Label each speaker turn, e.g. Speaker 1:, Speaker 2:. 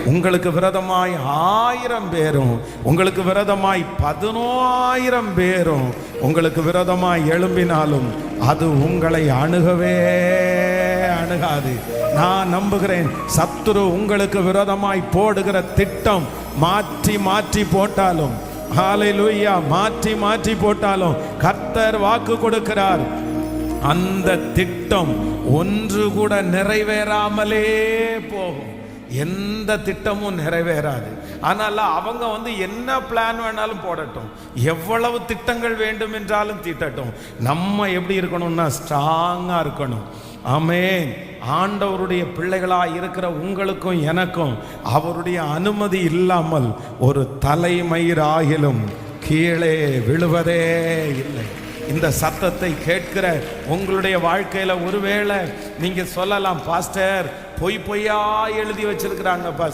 Speaker 1: உங்களுக்கு விரோதமாய் 1000 பேரும், உங்களுக்கு விரோதமாய் 11,000 பேரும் உங்களுக்கு விரோதமாய் எழும்பினாலும் அது உங்களை அணுகவே அணுகாது. நான் நம்புகிறேன், சத்துரு உங்களுக்கு விரோதமாய் போடுகிற திட்டம் மாற்றி மாற்றி போட்டாலும், ஹல்லேலூயா, மாற்றி மாற்றி போட்டாலும் கர்த்தர் வாக்கு கொடுக்கிறார், அந்த திட்டம் ஒன்று கூட நிறைவேறாமலே போகும். எந்த திட்டமும் நிறைவேறாது. ஆனால் அவங்க என்ன பிளான் வேணாலும் போடட்டும், எவ்வளவு திட்டங்கள் வேண்டும் என்றாலும் தீட்டட்டும், நம்ம எப்படி இருக்கணும்னா ஸ்ட்ராங்கா இருக்கணும். ஆமென். ஆண்டவருடைய பிள்ளைகளாய் இருக்கிற உங்களுக்கும் எனக்கும் அவருடைய அனுமதி இல்லாமல் ஒரு தலைமயிராகிலும் கீழே விழுவதே இல்லை. இந்த சத்தத்தை கேட்கிற உங்களுடைய வாழ்க்கையில ஒருவேளை நீங்க சொல்லலாம், பாஸ்டர் பொய் பொய்யா எழுதி வச்சிருக்கிறாங்க பாஸ்டர்.